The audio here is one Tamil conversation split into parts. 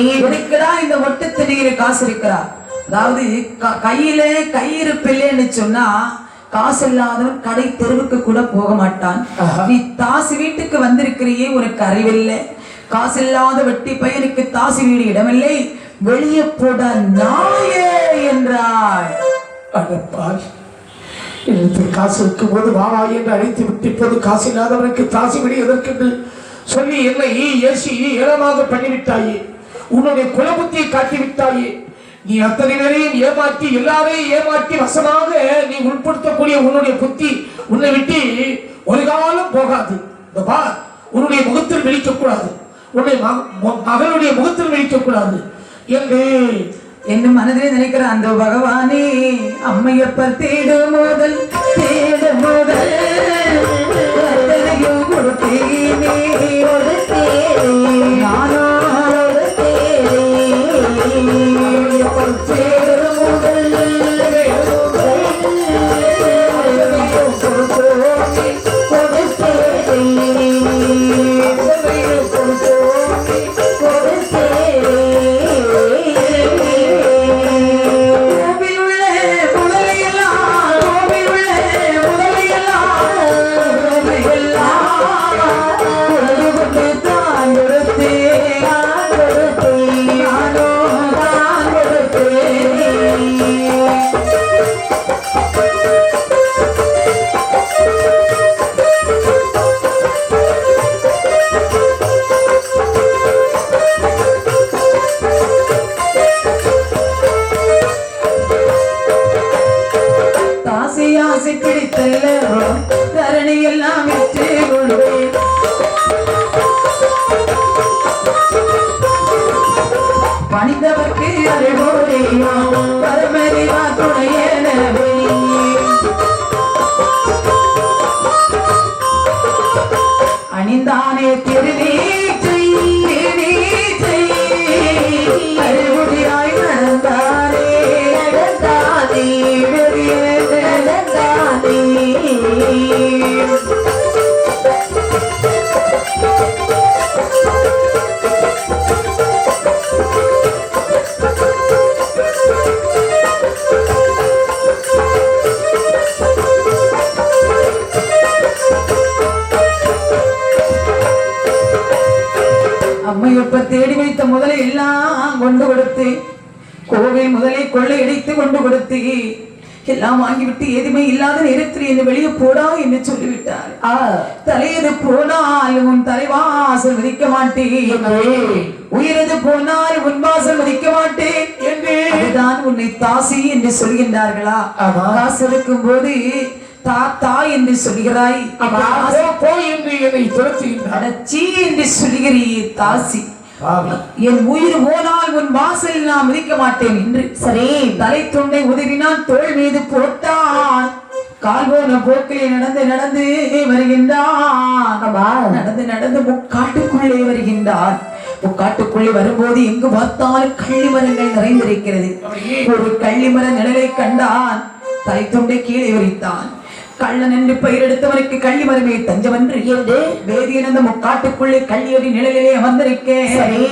எதுக்குதான் இந்த ஒட்டு திணிகிற காசு இருக்கிறா? அதாவது கையில கையிருப்பில்லைன்னு சொன்னா காசு இல்லாதவன் கடை தெருவுக்கு கூட போக மாட்டான். நீ தாசி வீட்டுக்கு வந்திருக்கிறியே, உனக்கு அறிவில்லை. காசு இல்லாத வெட்டி பையனுக்கு தாசி வீடு இடமில்லை, வெளியே போட நாயே என்றாள். காசு இருக்கும் போது வாவா என்று அழைத்து விட்டு இப்போது காசு இல்லாதவனுக்கு தாசி வீடு எதற்கென்று சொல்லி என்னை ஏசி ஏளமாக பண்ணிவிட்டாயே. உன்னுடைய குலபுத்தியை காட்டிவிட்டாயே. நீ அத்தனை பேரையும் ஏமாற்றி எல்லாரையும் ஏமாற்றி வசமாக நீ உட்படுத்தக்கூடிய உன்னுடைய புத்தி உன்னை விட்டு ஒரு காலம் போகாது. உன்னுடைய முகத்தில் விழிக்கக்கூடாது, உன்னுடைய மகனுடைய முகத்தில் விழிக்கக்கூடாது என்று என்ன மனதிலே நினைக்கிற அந்த பகவானே. அம்மையப்பர் தேடு முதல் கொடுத்தேனே நானோ தரணியெல்லாம் வெற்றி கொள்வேன். பணிந்தவர்க்கு அறிவுரையா பரமறிவா துணையனவே. அணிந்தானே திருநீச்சை அறிவுரையாய் நடந்தாரே நடந்தாதே அம்மையொப்ப தேடி வைத்த முதலை எல்லாம் கொண்டு கொடுத்து, கோவில் முதலை கொள்ளையடித்து கொண்டு கொடுத்து எல்லாம் வாங்கிவிட்டு எதுவுமே இல்லாத நேரத்தில் என்ன வெளியே போடா என்று சொல்லிவிட்டார். தலையது போனால் உன் தலைவாசல் மதிக்க மாட்டேன், உயிரது போனால் உன் வாசல் மதிக்க மாட்டேன் என்று அதுதான் உன்னை தாசி என்று சொல்கின்றார்களா? காசு இருக்கும் போது தாத்தா என்று சொல்கிறாய், அடச்சி என்று சொல்கிறீ தாசி. என் உயிர் போனால் உன் வாசல் நான் மதிக்க மாட்டேன் என்று சரி தலை துண்டை உதவினான், தோள் மீது போட்டான். கால் போன போக்கிலே நடந்து நடந்து வருகின்றான். நடந்து நடந்து முக்காட்டுக்குள்ளே வருகின்றான். முக்காட்டுக்குள்ளே வரும்போது எங்கு பார்த்தாலும் கள்ளி மரங்கள் நிறைந்திருக்கிறது. ஒரு கள்ளி மர நிழலை கண்டான். தலை துண்டை கீழே விரித்தான். கள்ளன் என்று பெயர் எடுத்தவனுக்கு கள்ளி மரமே தஞ்சமன்று என்று வேதியன் அந்த முக்காட்டுக்குள்ளே கள்ளியடி நிழலிலே அமர்ந்திருக்கேன். சரி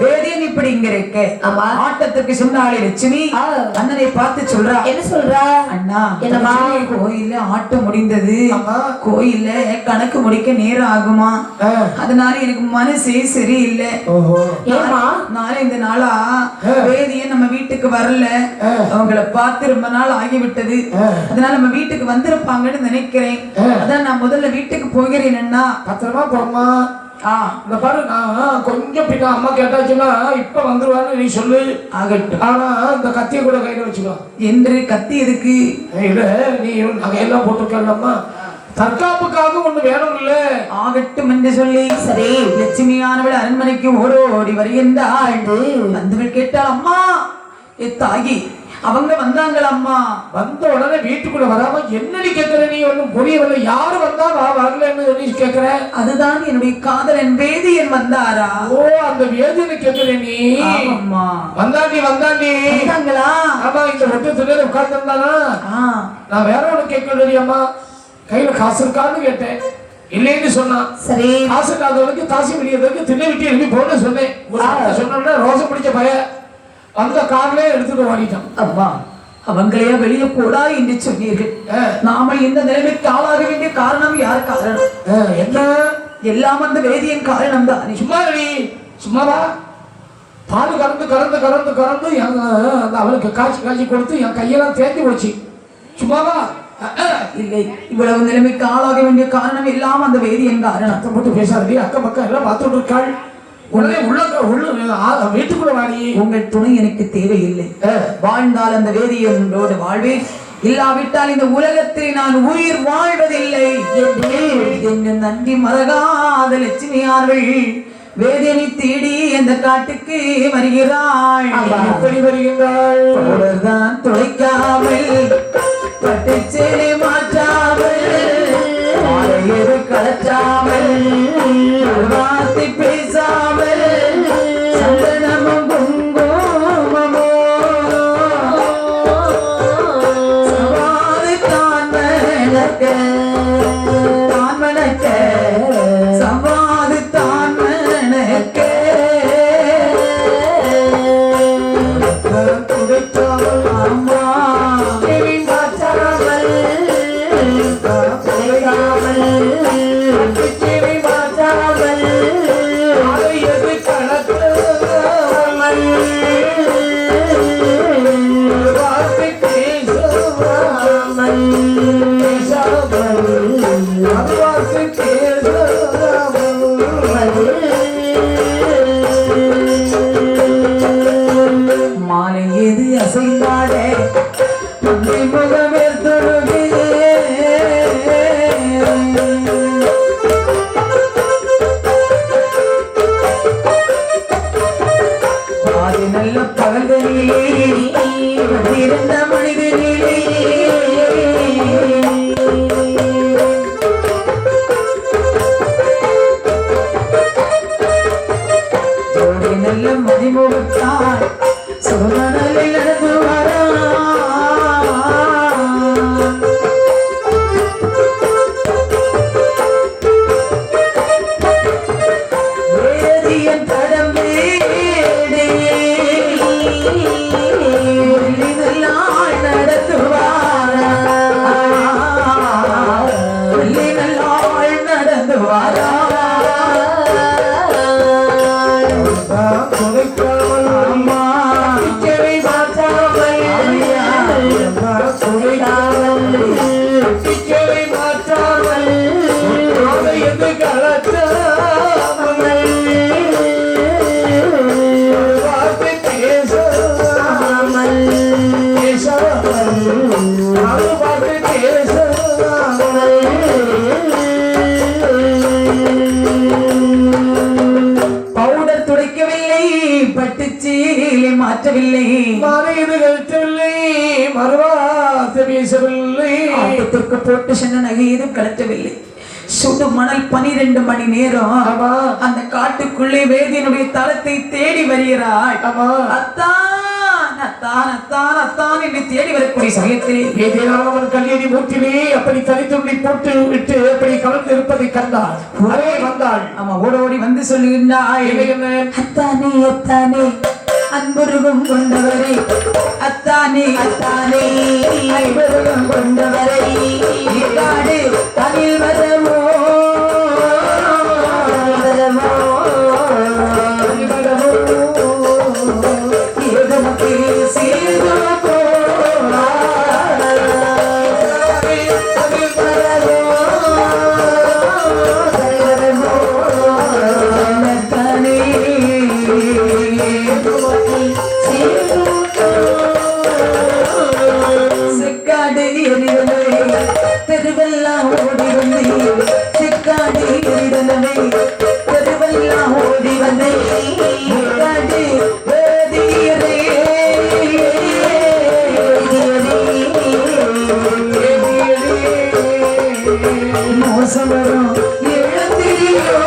வேதியன் இப்படி இங்க இருக்க ஆட்டத்துக்கு சொன்னாலே லட்சுமி அண்ணனை பார்த்து சொல்றா. என்ன சொல்றா? அண்ணா என்னமா கோயில்ல ஆட்டம் முடிந்தது, கோயில்ல கணக்கு முடிக்க நேரம் ஆகுமா, அதனால எனக்கு மனசே சரியில்லை. நாளை இந்த நாளா வேதியன் நம்ம வீட்டுக்கு வரல, அவங்களை பார்த்து ரொம்ப நாள் ஆகிவிட்டது, அதனால நம்ம வீட்டுக்கு வந்திருப்பாங்கன்னு நினைக்கிறேன். அதான் நான் முதல்ல வீட்டுக்கு போகிறேன். அண்ணா பத்திரமா போமா. இந்த பாரு, நான் கொஞ்சம் பின்ன அம்மா கேட்டாச்சுன்னா இப்ப வந்துருவான்னு நீ சொல்லு. ஆகட்டும். ஆனா இந்த கத்திய கூட கையில வச்சுக்கோ. என்று கத்தி எதுக்கு? இல்ல நீ நகையெல்லாம் போட்டிருக்கலாமா, தற்காப்புக்காக ஒண்ணு வேணும் இல்ல. ஆகட்டும் என்று சொல்லி சரி லட்சுமியானவள் அரண்மனைக்கு ஓடி வருகின்றாள். வந்துகள் கேட்டால் அம்மா தாகி அவங்க வந்தாங்களா? அம்மா வந்த உடனே வீட்டுக்குள்ள வராம என்னடி கேட்கிற? நீ ஒன்னும் புரியவில்லை. யாரு வந்தா வரலன்னு கேட்கிற? அதுதான் என்னுடைய காதலன் வேதியன் வந்தாரா? ஓ அந்த வேதியனை கேட்கிற நீ? அம்மா வந்தாண்டி வந்தாங்களா? ஆமா இந்த ஒட்டு துணியில உட்கார்ந்து இருந்தானா? நான் வேற ஒண்ணு கேட்கலையே அம்மா. கையில காசு இருக்கான்னு கேட்டேன். இல்லைன்னு சொன்னான். சரி காசு இல்லாதவனுக்கு தாசி வெளியதற்கு திண்ணை விட்டு எழுப்பி போன சொன்னேன். சொன்னோம்னா ரோசம் பிடிச்ச பய அந்த கார்லயே எடுத்துட்டு ஓடிட்டான். அம்மா அவங்களையா வெளியே போடா என்று சொன்னீர்கள். நாம இந்த நிலைமைக்கு ஆளாக வேண்டிய காரணம் யார் காரணம்? என்ன எல்லாம் அந்த வேதியின் காரணம் தான். சும்மா நீ சும்மாவா பால் கறந்து கறந்து கறந்து கறந்து அவனுக்கு காய்ச்சி காய்ச்சி கொடுத்து என் கையெல்லாம் தேர்ந்து போச்சு. சும்மாவா இல்லை, இவ்வளவு நிலைமைக்கு ஆளாக வேண்டிய காரணம் எல்லாம் அந்த வேதியின் காரணம். அத்தை மட்டும் பேசாதே, அக்கம் பக்கம் எல்லாம் பார்த்துட்டு இருக்காள். உடனே உள்ள வீட்டுக்குள்ள வாடி. உங்கள் துணை எனக்கு தேவையில்லை. வாழ்ந்தால் அந்த வேதியனோடு வாழ்வேன், இல்லாவிட்டால் இந்த உலகத்தில் நான் உயிர் வாழ்வதில்லை என்று நன்றி மறக்காத லட்சுமியார்கள் வேதியனை தேடி அந்த காட்டுக்கு வருகிறாள். எப்படி வருகின்றாள்? தான் துளைக்காமல் பட்டு சேலை மாற்றாமல் எது கலற்றாமல் வார்த்தை பேசாமல் சந்தனமும் குங்குமமோ சவாது தான் மணக்க சவாது தான் மணக்க அம்மா மாலை எது அசைந்தாட முகமே தொழுகே பாதி நல்ல பகல்களிலே இருந்த மனிதனிலே ஜோடி நல்ல மதிமுகத்தார் சுகமணலில் நடந்து வரா வேதியன் தடம் நாள் நடத்துவாரா நாள் நடந்துவாரா அம்மா பவுடர் துடைக்கவில்லை, பட்டுச்சீலை மாற்றவில்லை, கழித்தவில்லை, மறுவார்த்தை பேசவில்லை, ஆட்டத்திற்கு போட்டு சென்ற நகையதும் கலட்டவில்லை. சுடு மணல் 12 மணி நேரம் அந்த காட்டுக்குள்ளே வேதியனுடைய தளத்தை தேடி வருகிறாள். அத்தான் அத்தான் அத்தான் அத்தான் என்று தேடி வரக்கூடிய சமயத்திலே வேதியனானவன் கல்யாணி மூட்டிலே அப்படி தனித்துள்ளி போட்டு விட்டு அப்படி கலந்து இருப்பதை கண்டாள். வந்தாள். ஆமா, ஓடோடி வந்து சொல்லுகின்றாள், அத்தானே அத்தானே அன்புருகம் கொண்டவரை, அத்தானே அத்தானே அன்புருகம் கொண்டவரை காடு தனில் வரமோ வரமோ ஏகமத்தில் சேர்ந்தோ சிக்காடு எரிதலை தெருவெல்லாம் ஓடி வந்து, சிக்காடு எரிதலை தெருவெல்லாம் ஓடி வந்து சிக்காடு வேதியரே மோசம் வரும் இழந்திரியோ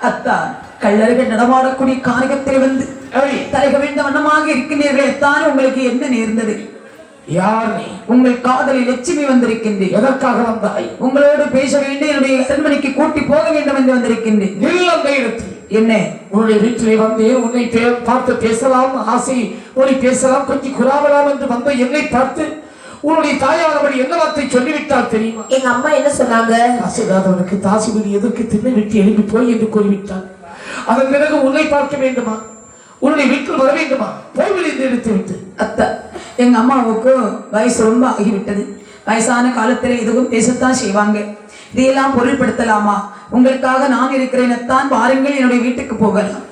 அத்தா கள்ளர்கள் நடமாடக்கூடிய காரகத்தில் வந்து ஏய், தலைகவிழ்ந்த வண்ணமாக இருக்கின்றீர்களே தான் உங்களுக்கு என்ன நேர்ந்தது? யார் நீ? உங்கள் காதலில் லட்சுமி வந்திருக்கின்றேன். எதற்காக வந்தாய்? உங்களோடு பேச வேண்டும், என்னுடைய அரண்மனைக்கு கூட்டி போக வேண்டும் என்று வந்திருக்கின்றேன். நில் அந்த இடத்தில். என்ன? உன்னுடைய வீட்டிலே வந்து உன்னை பார்த்து பேசலாம், ஆசை மொழி பேசலாம், கொஞ்சம் குறாவலாம் என்று வந்த என்னை பார்த்து உன்னுடைய தாயானவள் என்ன வார்த்தை சொல்லிவிட்டால் தெரியுமா? எங்க அம்மா என்ன சொன்னாங்க? ஆசைதாதவனுக்கு தாசிபதி எதற்கு திண்ணை விட்டு எழுப்பி போய் என்று கூறிவிட்டான். அதன் பிறகு உன்னை பார்க்க வேண்டுமா, உன்னுடைய வீட்டில் வர வேண்டுமா, போய்விடு என்று எடுத்து விட்டு. அத்தா எங்க அம்மாவுக்கு வயசு ரொம்ப ஆகிவிட்டது. வயசான காலத்துல எதுவும் பேசத்தான் செய்வாங்க. இதையெல்லாம் பொருள்படுத்தலாமா? உங்களுக்காக நான் இருக்கிறேன் அத்தான், பாருங்கள் என்னுடைய வீட்டுக்கு போகலாம்.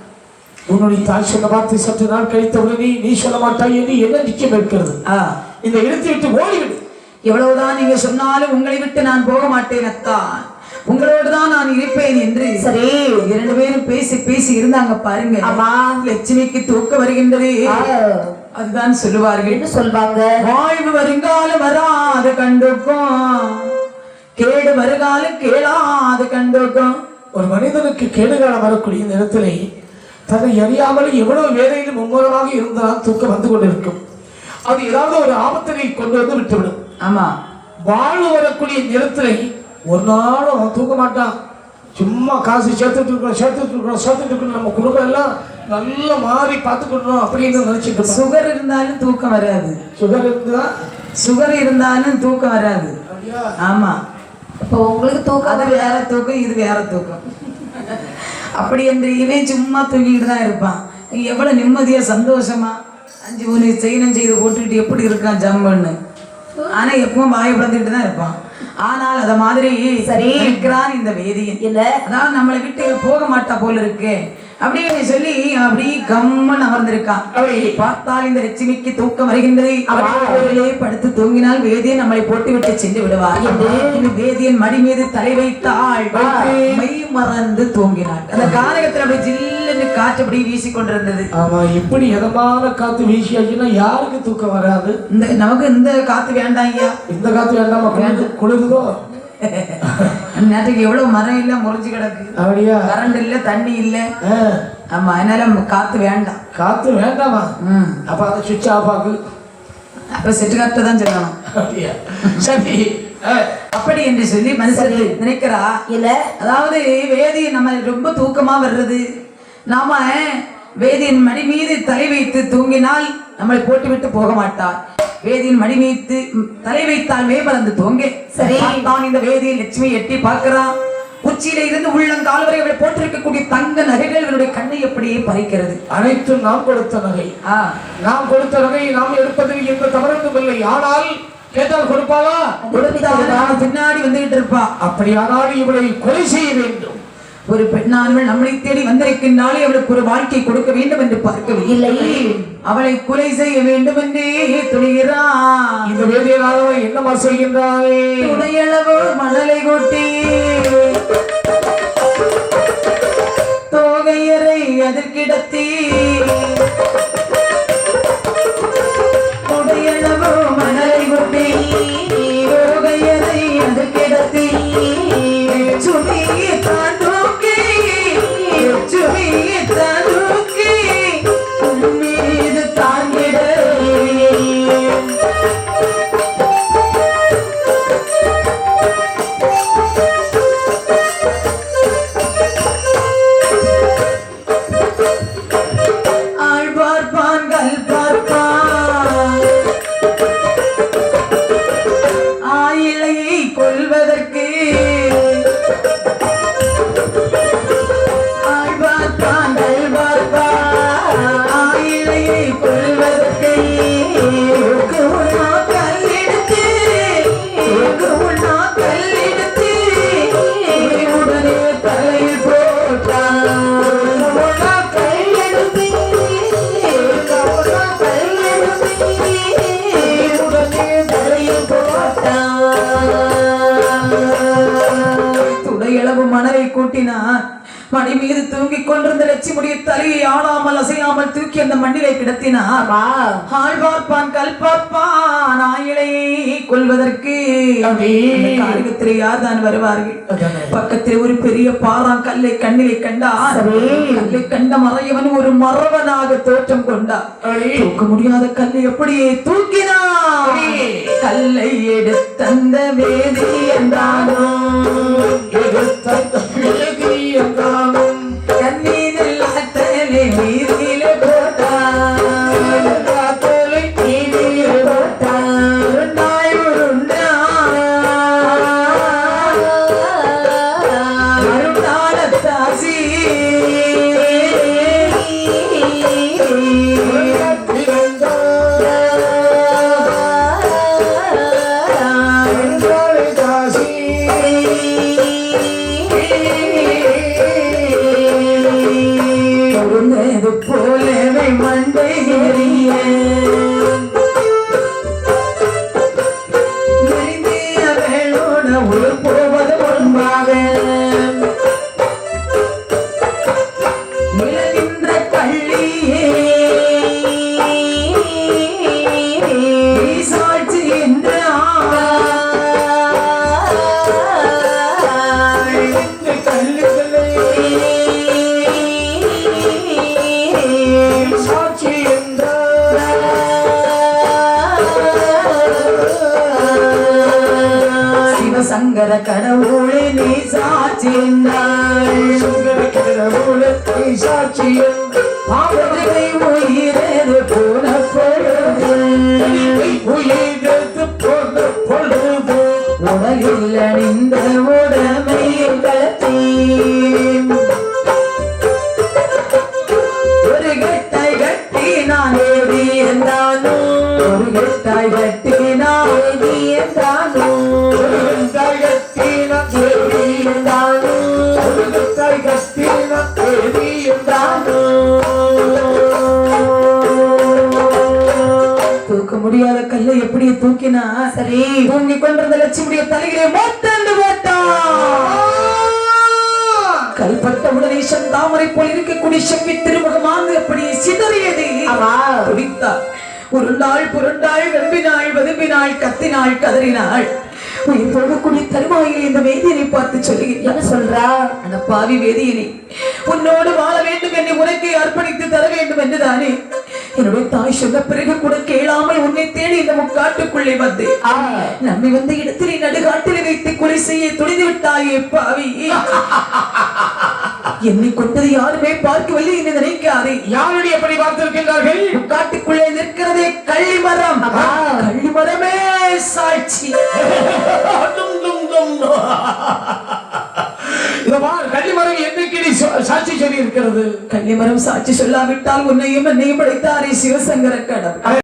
உன்னுடைய தாய் சொன்ன வார்த்தை சற்று நாள் கழித்த உடனே நீ சொல்ல மாட்டாய் என்று என்ன நிச்சயம் இருக்கிறது? இந்த இடத்தை விட்டு ஓடிவிடு. எவ்வளவுதான் நீங்க சொன்னாலும் உங்களை விட்டு நான் போக மாட்டேன் அத்தான், உங்களோடு தான் நான் இருப்பேன் என்று. சரி, 2 பேரும் பேசி பேசி இருந்தாங்க பாருங்க. ஆமா, லட்சுமிக்கு தூக்க வருகின்றது. அதுதான் சொல்லுவார்கள். என்ன சொல்வாங்க? வாழ்வு வருங்காலம் வராது கண்டுக்கும், கேடு வருகாலம் கேளாது கண்டுக்கும். ஒரு மனிதனுக்கு கேடுகாலம் வரக்கூடிய நேரத்திலே தன்னை அறியாமல் எவ்வளவு வேலையிலும் மும்முரமாக இருந்தால் தூக்கம் வந்து கொண்டிருக்கும். அது ஏதாவது ஒரு ஆபத்தினை கொண்டு வந்து விட்டுவிடும். ஆமா, வாழ்வு வரக்கூடிய நேரத்திலே ஒரு நாளும் அவன் தூக்க மாட்டான். சும்மா காசு சேர்த்துட்டு இருக்கணும், நம்ம குடும்பம் எல்லாம் நல்ல மாறி பார்த்துக்கணும் அப்படின்னு நினைச்சிட்டு. சுகர் இருந்தாலும் தூக்கம் வராது. சுகர் இருந்தாலும் தூக்கம் வராது. ஆமா, இப்போ உங்களுக்கு தூக்கம் அது வேற தூக்கம், இது வேற தூக்கம். அப்படி என்று இவன் சும்மா தூங்கிட்டு தான் இருப்பான். எவ்வளவு நிம்மதியா சந்தோஷமா 5 3 செய்யணும் செய்து போட்டுக்கிட்டு எப்படி இருக்கான் ஜம்முன்னு. ஆனா எப்பவும் வாயை பிளந்துட்டு தான் இருப்பான். ஆனால் அத மாதிரி சரி இருக்கிறான் இந்த வேதியன். இல்ல, அதாவது நம்மளை விட்டு போக மாட்டா போல இருக்கு அப்படின்னு சொல்லி அப்படி கம்மன் அமர்ந்திருக்கான். பார்த்தால் இந்த லட்சுமிக்கு தூக்கம் வருகின்றது. அவர்களே படுத்து தூங்கினால் வேதியன் நம்மளை போட்டு விட்டு சென்று விடுவார். வேதியன் மடி மீது தலை வைத்தாள், மெய் மறந்து தூங்கினாள். அந்த காரகத்தில் அப்படி ஜில்லுன்னு காற்று அப்படி வீசி கொண்டிருந்தது. ஆமா, எப்படி எதமான காத்து வீசியாச்சுன்னா யாருக்கு தூக்கம் வராது? நமக்கு இந்த காத்து வேண்டாம் ஐயா. இந்த காத்து வேண்டாமா? குளிருதோ? நேற்றுக்கு எவ்வளவு மரம் இல்ல, முறிஞ்சு கிடக்கு. அப்படியா? கரண்ட் இல்ல, தண்ணி இல்ல. ஆமா, அதனால காத்து வேண்டாம். காத்து வேண்டாமா? அப்ப அதை சுவிட்ச் ஆஃப் ஆகு. அப்ப செட்டு காத்து தான் சொல்லணும். சரி, அப்படி என்று சொல்லி மனுஷன் நினைக்கிறா. இல்ல, அதாவது வேதியன் நம்ம ரொம்ப தூக்கமா வர்றது, நாம வேதியின் மடி மீது தலை வைத்து தூங்கினால் நம்மளை போட்டு விட்டு போக மாட்டார். வேதியின் மடி வைத்து தலை வைத்தால் மேம்பறந்து தூங்க. சரி, தான் இந்த வேதியை லட்சுமி எட்டி பார்க்கிறான். உச்சியில இருந்து உள்ளங்கால் வரை அவளை போட்டிருக்கக்கூடிய தங்க நகைகள் இவருடைய கண்ணை எப்படியே பறிக்கிறது. அனைத்தும் நாம் கொடுத்த நகை. நாம் கொடுத்த நகை நாம் எடுப்பதில் எந்த தவறும் இல்லை. ஆனால் கேட்டால் கொடுப்பாளா? பின்னாடி வந்துகிட்டு இருப்பா. அப்படியானால் இவளை கொலை செய்ய வேண்டும். ஒரு பெண்ணானவள் நம்மளை தேடி வந்திருக்கின்றாலே அவளுக்கு ஒரு வாழ்க்கை கொடுக்க வேண்டும் என்று பார்க்கவில்லை, அவளை கொலை செய்ய வேண்டும் என்றே துணிகிறான். இந்த வேதியனாக என்னமா செய்கின்றாள்? துணையளவு மணலை கொட்டி தோகையரை அதில் கிடத்தி, துணையளவு மணலை கொட்டி தோகையரை அதில் கிடத்தி, சுனியை தாண்டோக்கி சுனியை தாண்டோக்கி மீது தாங்கிட. மடி மீது தூங்கிக் கொண்டிருந்த லட்சுமியுடைய தலையை ஆடாமல் அசையாமல் தூக்கி அந்த மண்ணிலே கிடத்தினார். ஆள் பார்ப்பான் கல் பார்ப்பான் ஆயிழையை கொல்வதற்கு காரியத்திலே யார் தான் வருவார்கள்? பக்கத்தில் ஒரு பெரிய பாறான் கல்லை கண்ணிலே கண்டார். கல்லை கண்ட மறையவன் ஒரு மறவனாக தோற்றம் கொண்டார். தூக்க முடியாத கல்லை அப்படியே தூக்கினார். கல்லை எடுத்தந்த வேதி என்றாலும் கண்ணீரில் அத்தலை நீரிலே போட்டார். உருண்டாய் உருண்டான தாசி போலவே மண்டை அவளோட ஒரு போவது முன்பாக நிலவின்ற கள்ளியே சாட்சி என்று சங்கர கடவுளே நீ சாட்சி பாவத்தை உயிரது போன பொழுது உடலில் அணிந்த உடமையை கலத்தி ஒரு கெட்டாய் கட்டி நான் ஏறி என்றாலும் ஒரு கெட்டாய் கட்டி நான் ஏறி என்றாலும் தூக்க முடியாத கல்லை எப்படி தூக்கினா? சரி, தூங்கி கொண்டிருந்த லட்சுமியுடைய தலையிலே மோட்டண்டு போட்டான். கல்பட்ட உடனே தாமரை போல் இருக்கக்கூடிய செவ்வி திருமுகமானது அப்படி சிதறியது. துடித்தார். உருண்டாள் புரண்டாள் வெம்பினாள் வெதும்பினாள் கத்தினாள் கதறினாள். உயிர் போகக்கூடிய தருவாயில் இந்த வேதியனை பார்த்து சொல்லுகிறேன். என்ன சொல்றா? அந்த பாவி வேதியனை உன்னோடு வாழ வேண்டும் என்று உனக்கு அர்ப்பணித்து தர வேண்டும் என்றுதானே என்னுடைய தாய் சொன்ன பிறகு கூட கேளாமல் உன்னை தேடி இந்த முக்காட்டுக்குள்ளே வந்து நம்மை வந்த இடத்திலே நடுகாட்டிலே வைத்து கொலை செய்ய துணிந்து விட்டாயே பாவி. என்னை கொண்டது யாருமே பார்க்கவில்லை என்று நினைக்காதே. யாருடைய எப்படி பார்த்திருக்கின்றார்கள்? காட்டுக்குள்ளே நிற்கிறதே கள்ளிமரம். கள்ளிமரமே சாட்சி. கள்ளிமரம் என்னைக்கு சாட்சி சொல்லி இருக்கிறது? கள்ளிமரம் சாட்சி சொல்லாவிட்டால் உன்னையும் என்னையும் படைத்தாரே சிவசங்கர கடவுள்.